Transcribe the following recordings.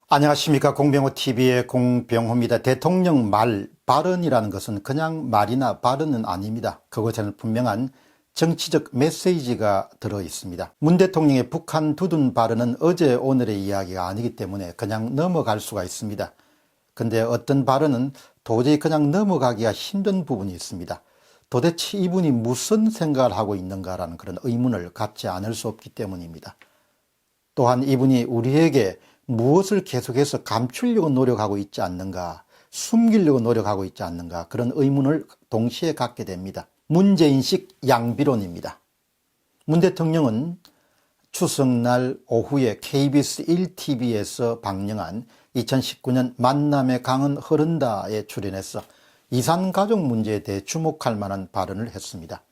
안녕하십니까. 공병호TV의 공병호입니다. 대통령 말, 발언이라는 것은 그냥 말이나 발언은 아닙니다. 그것에는 분명한 정치적 메시지가 들어 있습니다. 문 대통령의 북한 두둔 발언은 어제 오늘의 이야기가 아니기 때문에 그냥 넘어갈 수가 있습니다. 근데 어떤 발언은 도저히 그냥 넘어가기가 힘든 부분이 있습니다. 도대체 이분이 무슨 생각을 하고 있는가라는 그런 의문을 갖지 않을 수 없기 때문입니다. 또한 이분이 우리에게 무엇을 계속해서 감추려고 노력하고 있지 않는가, 숨기려고 노력하고 있지 않는가, 그런 의문을 동시에 갖게 됩니다. 문재인식 양비론입니다. 문 대통령은 추석날 오후에 KBS 1TV에서 방영한 2019년 만남의 강은 흐른다에 출연해서 이산가족 문제에 대해 주목할 만한 발언을 했습니다.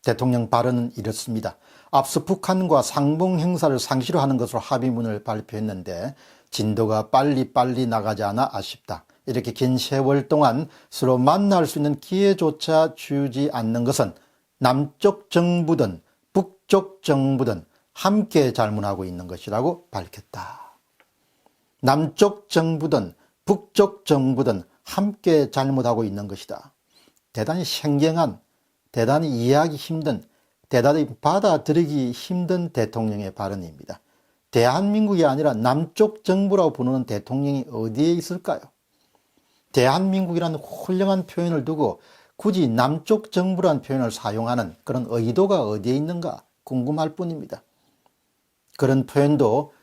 대통령 발언은 이렇습니다. 앞서 북한과 상봉 행사를 상시로 하는 것으로 합의문을 발표했는데 진도가 빨리 나가지 않아 아쉽다. 이렇게 긴 세월 동안 서로 만날 수 있는 기회조차 주지 않는 것은 남쪽 정부든 북쪽 정부든 함께 잘못하고 있는 것이라고 밝혔다. 남쪽 정부든 북쪽 정부든 함께 잘못하고 있는 것이다. 대단히 생경한, 대단히 이해하기 힘든, 대단히 받아들이기 힘든 대통령의 발언입니다. 대한민국이 아니라 남쪽 정부라고 부르는 대통령이 어디에 있을까요? 대한민국이라는 훌륭한 표현을 두고 굳이 남쪽 정부라는 표현을 사용하는 그런 의도가 어디에 있는가 궁금할 뿐입니다. 그런 표현도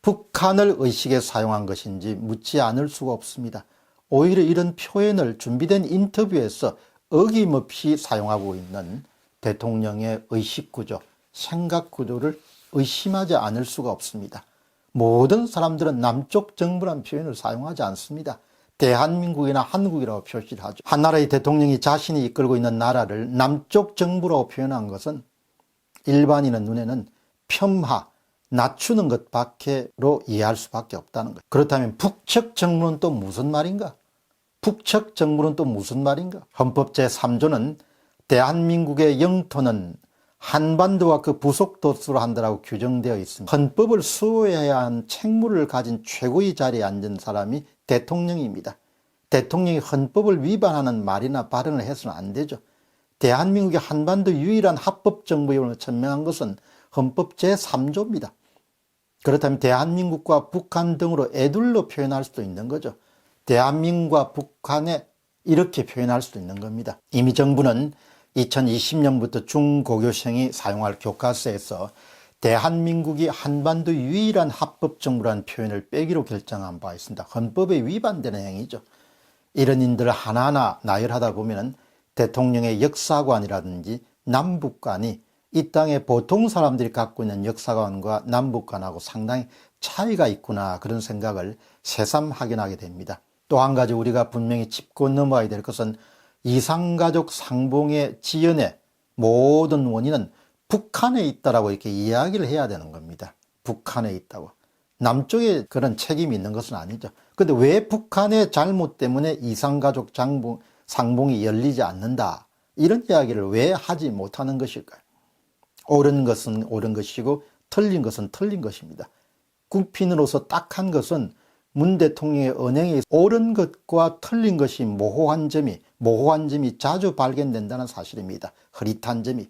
북한을 의식해 사용한 것인지 묻지 않을 수가 없습니다. 오히려 이런 표현을 준비된 인터뷰에서 어김없이 사용하고 있는 대통령의 의식구조, 생각구조를 의심하지 않을 수가 없습니다. 모든 사람들은 남쪽 정부라는 표현을 사용하지 않습니다. 대한민국이나 한국이라고 표시를 하죠. 한 나라의 대통령이 자신이 이끌고 있는 나라를 남쪽 정부라고 표현한 것은 일반인의 눈에는 폄하, 낮추는 것밖에로 이해할 수밖에 없다는 거예요. 그렇다면 북측 정부는 또 무슨 말인가? 북측 정부는 또 무슨 말인가? 헌법 제3조는 대한민국의 영토는 한반도와 그 부속도서로 한다라고 규정되어 있습니다. 헌법을 수호해야 한 책무를 가진 최고의 자리에 앉은 사람이 대통령입니다. 대통령이 헌법을 위반하는 말이나 발언을 해서는 안 되죠. 대한민국의 한반도 유일한 합법정부임을 천명한 것은 헌법 제3조입니다. 그렇다면 대한민국과 북한 등으로 애둘러 표현할 수도 있는 거죠. 대한민국과 북한에 이렇게 표현할 수도 있는 겁니다. 이미 정부는 2020년부터 중고교생이 사용할 교과서에서 대한민국이 한반도 유일한 합법정부라는 표현을 빼기로 결정한 바 있습니다. 헌법에 위반되는 행위죠. 이런 인들을 하나하나 나열하다 보면 대통령의 역사관이라든지 남북관이 이 땅의 보통 사람들이 갖고 있는 역사관과 남북관하고 상당히 차이가 있구나, 그런 생각을 새삼 확인하게 됩니다. 또 한 가지 우리가 분명히 짚고 넘어야 될 것은 이산가족 상봉의 지연의 모든 원인은 북한에 있다라고 이렇게 이야기를 해야 되는 겁니다. 북한에 있다고. 남쪽에 그런 책임이 있는 것은 아니죠. 그런데 왜 북한의 잘못 때문에 이산가족 상봉이 열리지 않는다, 이런 이야기를 왜 하지 못하는 것일까요? 옳은 것은 옳은 것이고 틀린 것은 틀린 것입니다. 국민으로서 딱한 것은 문 대통령의 언행에 옳은 것과 틀린 것이 모호한 점이 자주 발견된다는 사실입니다. 흐릿한 점이.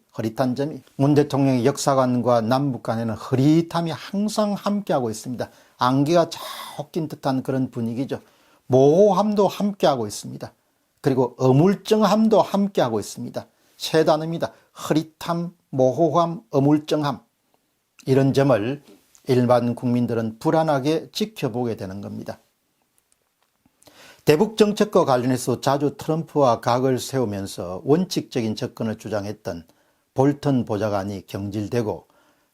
문 대통령의 역사관과 남북 간에는 흐릿함이 항상 함께하고 있습니다. 안개가 쫙 낀 듯한 그런 분위기죠. 모호함도 함께하고 있습니다. 그리고 어물쩡함도 함께하고 있습니다. 세 단어입니다. 흐릿함, 모호함, 어물쩡함. 이런 점을 일반 국민들은 불안하게 지켜보게 되는 겁니다. 대북 정책과 관련해서 자주 트럼프와 각을 세우면서 원칙적인 접근을 주장했던 볼턴 보좌관이 경질되고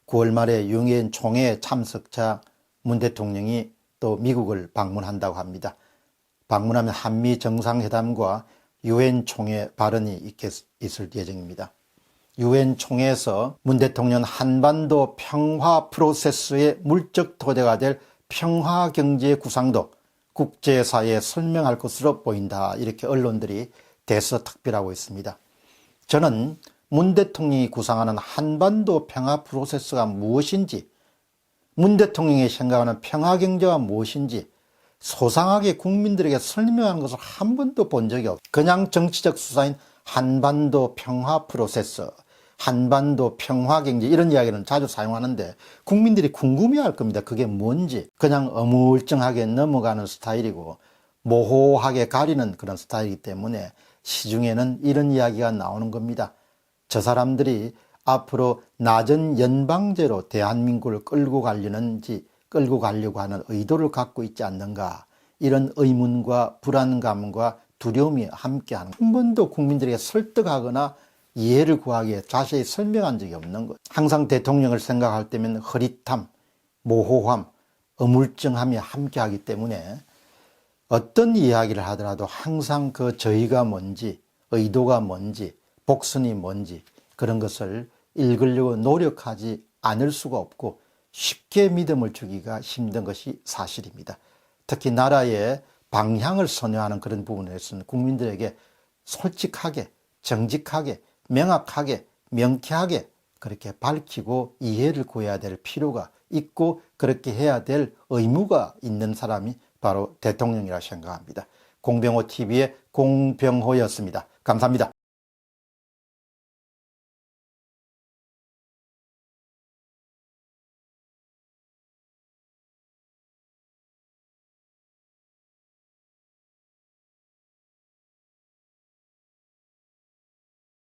9월 말에 유엔 총회 참석차 문 대통령이 또 미국을 방문한다고 합니다. 방문하면 한미 정상회담과 유엔 총회 발언이 있을 예정입니다. 유엔 총회에서 문 대통령 한반도 평화 프로세스의 물적 토대가 될 평화 경제의 구상도 국제사회에 설명할 것으로 보인다, 이렇게 언론들이 대서특필하고 있습니다. 저는 문 대통령이 구상하는 한반도 평화 프로세스가 무엇인지, 문 대통령이 생각하는 평화경제가 무엇인지 소상하게 국민들에게 설명하는 것을 한 번도 본 적이 없어요. 그냥 정치적 수사인 한반도 평화 프로세스, 한반도 평화경제 이런 이야기는 자주 사용하는데 국민들이 궁금해할 겁니다. 그게 뭔지. 그냥 어물쩡하게 넘어가는 스타일이고 모호하게 가리는 그런 스타일이기 때문에 시중에는 이런 이야기가 나오는 겁니다. 저 사람들이 앞으로 낮은 연방제로 대한민국을 끌고 가려고 하는 의도를 갖고 있지 않는가, 이런 의문과 불안감과 두려움이 함께하는, 한 번도 국민들에게 설득하거나 이해를 구하기에 자세히 설명한 적이 없는 것. 항상 대통령을 생각할 때면 흐릿함, 모호함, 어물쩡함이 함께하기 때문에 어떤 이야기를 하더라도 항상 그 저희가 뭔지, 의도가 뭔지, 복선이 뭔지 그런 것을 읽으려고 노력하지 않을 수가 없고 쉽게 믿음을 주기가 힘든 것이 사실입니다. 특히 나라의 방향을 선회하는 그런 부분에서는 국민들에게 솔직하게, 정직하게, 명확하게, 명쾌하게 그렇게 밝히고 이해를 구해야 될 필요가 있고 그렇게 해야 될 의무가 있는 사람이 바로 대통령이라 생각합니다. 공병호 TV의 공병호였습니다. 감사합니다.